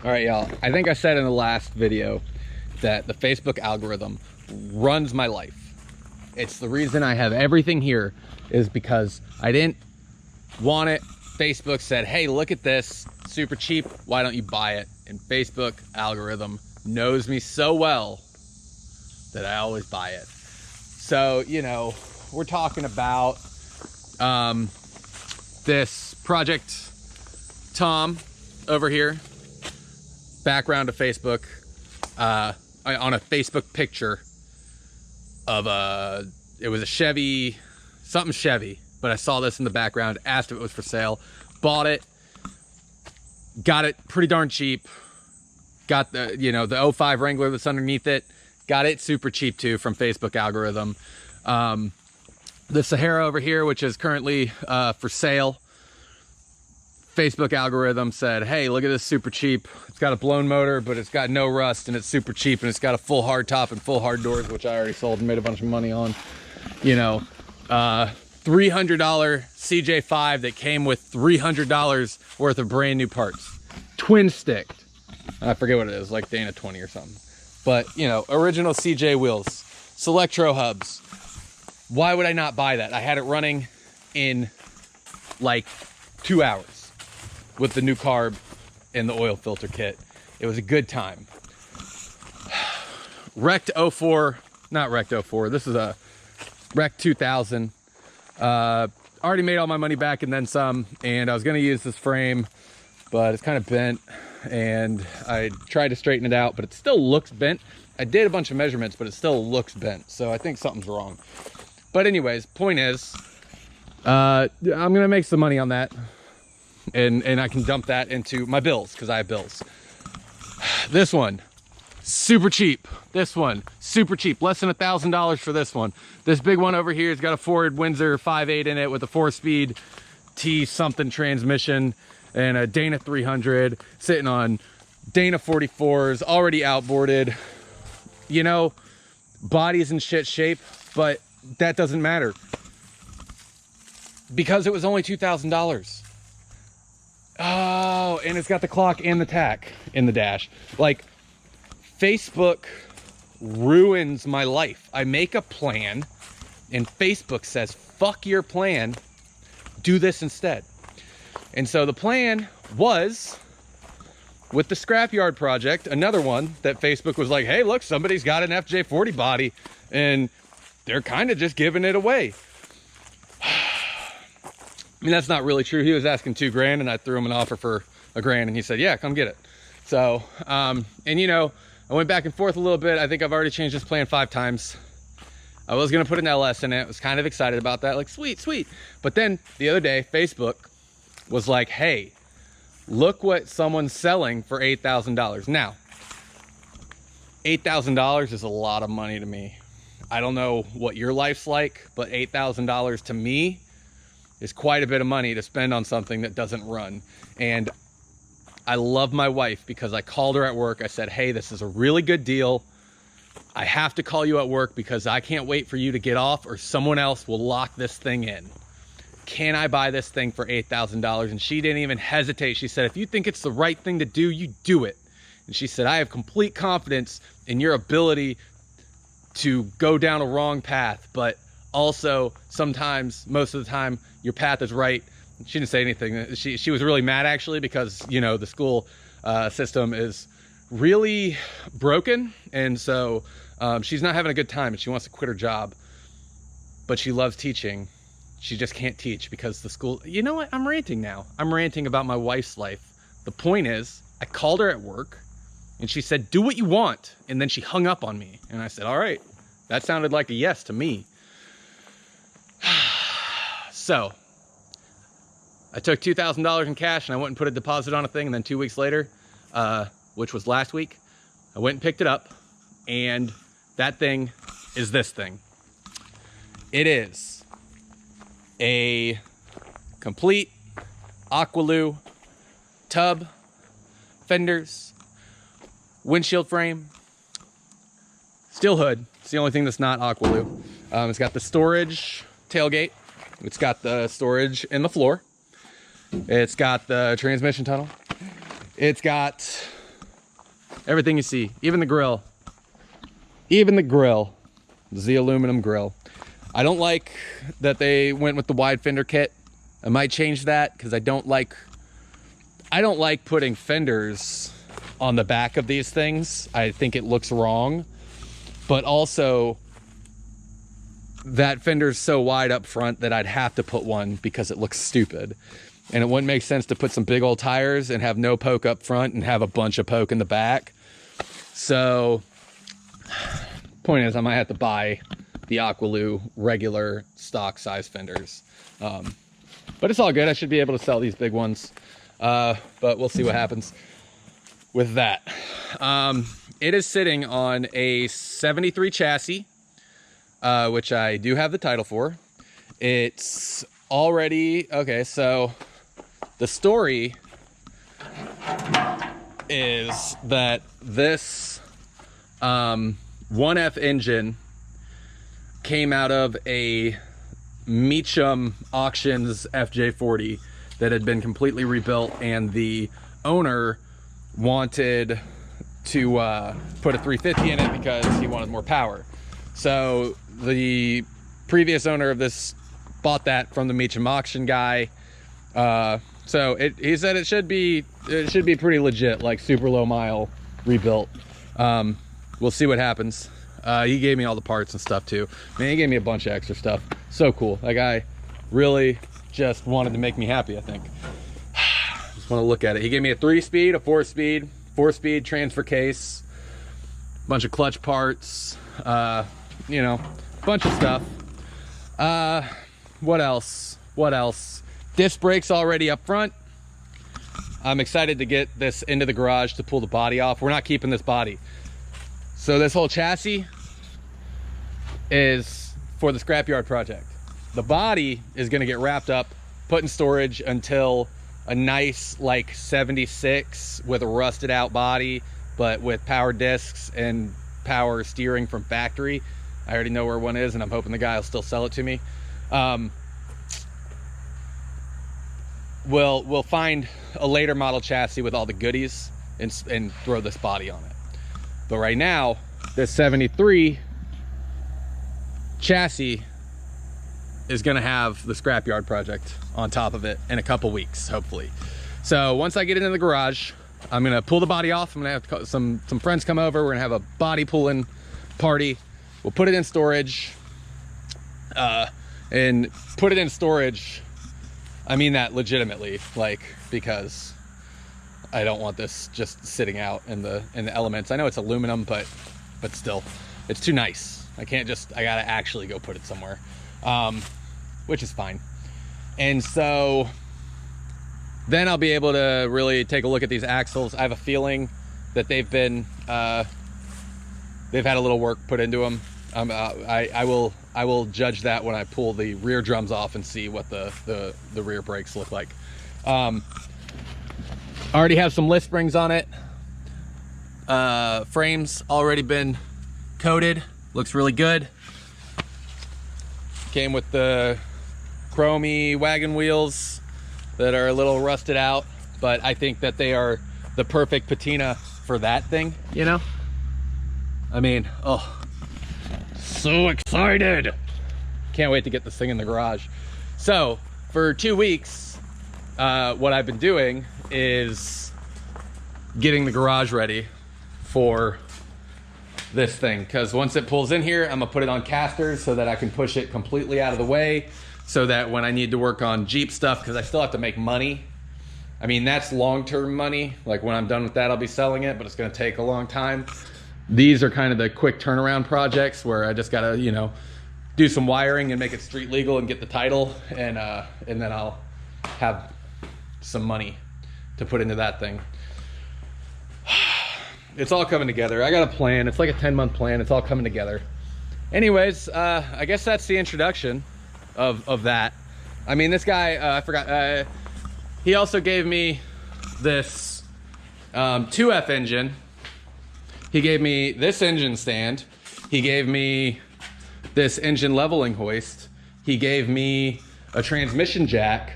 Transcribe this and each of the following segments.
All right, y'all. I think I said in the last video that the Facebook algorithm runs my life. It's the reason I have everything here is because I didn't want it. Facebook said, hey, look at this, super cheap. Why don't you buy it? And Facebook algorithm knows me so well that I always buy it. So, you know, we're talking about this Project Tom over here. Background of Facebook, on a Facebook picture of it was a Chevy, something Chevy, but I saw this in the background, asked if it was for sale, bought it, got it pretty darn cheap, got the, you know, the 05 Wrangler that's underneath it, got it super cheap too from Facebook algorithm. The Sahara over here, which is currently for sale, Facebook algorithm said, hey, look at this, super cheap. It's got a blown motor, but it's got no rust and it's super cheap and it's got a full hard top and full hard doors, which I already sold and made a bunch of money on. You know, $300 CJ5 that came with $300 worth of brand new parts. Twin sticked. I forget what it is, like Dana 20 or something. But, you know, original CJ wheels, Selectro hubs. Why would I not buy that? I had it running in like 2 hours. With the new carb and the oil filter kit. It was a good time. Wrecked 04, not wrecked 04, this is a wrecked 2000. Already made all my money back and then some, and I was gonna use this frame, but it's kind of bent, and I tried to straighten it out, but it still looks bent. I did a bunch of measurements, but it still looks bent, so I think something's wrong. But anyways, point is, I'm gonna make some money on that. And I can dump that into my bills because I have bills. This one, super cheap. This one, super cheap. Less than $1,000 for this one. This big one over here has got a Ford Windsor 5.8 in it with a 4-speed T something transmission and a Dana 300 sitting on Dana 44s, already outboarded. You know, body's in shit shape, but that doesn't matter because it was only $2,000. Oh, and it's got the clock and the tack in the dash. Like, Facebook ruins my life. I make a plan and Facebook says, fuck your plan, do this instead. And so the plan was, with the scrapyard project, another one that Facebook was like, hey, look, somebody's got an FJ40 body and they're kind of just giving it away. I mean, that's not really true. He was asking $2 grand and I threw him an offer for $1 grand and he said, yeah, come get it. So, and you know, I went back and forth a little bit. I think I've already changed this plan 5 times. I was going to put an LS in it. I was kind of excited about that. Like, sweet, sweet. But then the other day, Facebook was like, hey, look what someone's selling for $8,000. Now, $8,000 is a lot of money to me. I don't know what your life's like, but $8,000 to me is quite a bit of money to spend on something that doesn't run. And I love my wife because I called her at work. I said, hey, this is a really good deal. I have to call you at work because I can't wait for you to get off or someone else will lock this thing in. Can I buy this thing for $8,000? And she didn't even hesitate. She said, if you think it's the right thing to do, you do it. And she said, I have complete confidence in your ability to go down a wrong path, but also sometimes, most of the time, your path is right. She didn't say anything. She was really mad actually because, you know, the school system is really broken. And so she's not having a good time and she wants to quit her job, but she loves teaching. She just can't teach because the school, you know what? I'm ranting now. I'm ranting about my wife's life. The point is, I called her at work and she said, do what you want. And then she hung up on me. And I said, all right, that sounded like a yes to me. So I took $2,000 in cash and I went and put a deposit on a thing. And then 2 weeks later, which was last week, I went and picked it up. And that thing is this thing. It is a complete Aqualoo tub, fenders, windshield frame, steel hood. It's the only thing that's not Aqualoo. It's got the storage tailgate. It's got the storage in the floor. It's got the transmission tunnel. It's got Everything you see, even the grill. Even the grill is the aluminum grill. I don't like that they went with the wide fender kit. I might change that because I don't like putting fenders on the back of these things. I think it looks wrong, but also that fender's so wide up front that I'd have to put one because it looks stupid. And it wouldn't make sense to put some big old tires and have no poke up front and have a bunch of poke in the back. So point is, I might have to buy the Aqualoo regular stock size fenders. But it's all good. I should be able to sell these big ones. But we'll see what happens with that. It is sitting on a 73 chassis, which I do have the title for. It's already, okay, so the story is that this 1F engine came out of a Meacham Auctions fj40 that had been completely rebuilt, and the owner wanted to put a 350 in it because he wanted more power. So the previous owner of this bought that from the Meacham auction guy. So he said it should be pretty legit, like super low mile rebuilt. We'll see what happens. He gave me all the parts and stuff too. Man, he gave me a bunch of extra stuff. So cool. That guy really just wanted to make me happy, I think. Just want to look at it. He gave me a 3-speed, a 4-speed, 4-speed transfer case, a bunch of clutch parts, you know, a bunch of stuff. What else? What else? Disc brakes already up front. I'm excited to get this into the garage to pull the body off. We're not keeping this body. So this whole chassis is for the scrapyard project. The body is gonna get wrapped up, put in storage until a nice like 76 with a rusted out body, but with power discs and power steering from factory. I already know where one is, and I'm hoping the guy will still sell it to me. We'll find a later model chassis with all the goodies and throw this body on it. But right now, this 73 chassis is gonna have the scrapyard project on top of it in a couple weeks, hopefully. So once I get into the garage, I'm gonna pull the body off. I'm gonna have some friends come over. We're gonna have a body pulling party. We'll put it in storage. And put it in storage, I mean that legitimately, like, because I don't want this just sitting out in the elements. I know it's aluminum, but still, it's too nice. I gotta actually go put it somewhere, which is fine. And so then I'll be able to really take a look at these axles. I have a feeling that they've had a little work put into them. I will judge that when I pull the rear drums off and see what the rear brakes look like. I already have some lift springs on it. Frames already been coated. Looks really good. Came with the chromey wagon wheels that are a little rusted out, but I think that they are the perfect patina for that thing, you know? I mean, oh, so excited. Can't wait to get this thing in the garage. So for 2 weeks, what I've been doing is getting the garage ready for this thing, because once it pulls in here, I'm gonna put it on casters so that I can push it completely out of the way, so that when I need to work on Jeep stuff, because I still have to make money. I mean, that's long-term money. Like when I'm done with that, I'll be selling it, but it's gonna take a long time. These are kind of the quick turnaround projects where I just gotta, you know, do some wiring and make it street legal and get the title, and then I'll have some money to put into that thing. It's all coming together. I got a plan. It's like a 10-month plan. It's all coming together. Anyways, I guess that's the introduction of that. I mean, this guy, I forgot, he also gave me this 2F engine. He gave me this engine stand. He gave me this engine leveling hoist. He gave me a transmission jack.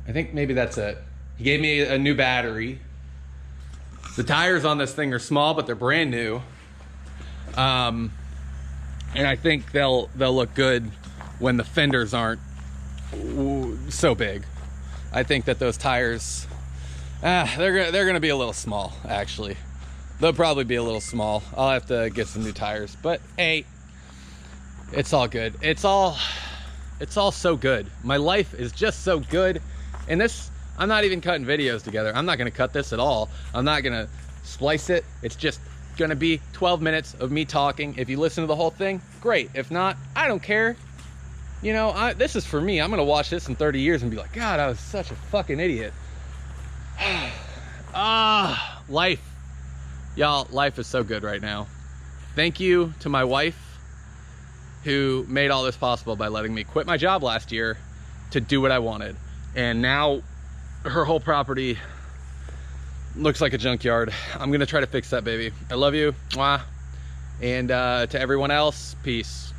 I think maybe that's it. He gave me a new battery. The tires on this thing are small, but they're brand new. And I think they'll look good when the fenders aren't so big. I think that those tires, they're gonna be a little small, actually. They'll probably be a little small. I'll have to get some new tires, but hey, it's all good. It's all so good. My life is just so good. And this, I'm not even cutting videos together. I'm not gonna cut this at all. I'm not gonna splice it. It's just gonna be 12 minutes of me talking. If you listen to the whole thing, great. If not, I don't care. You know, this is for me. I'm gonna watch this in 30 years and be like, God, I was such a fucking idiot. Life. Y'all, life is so good right now. Thank you to my wife who made all this possible by letting me quit my job last year to do what I wanted. And now her whole property looks like a junkyard. I'm gonna try to fix that, baby. I love you. Mwah. And to everyone else, peace.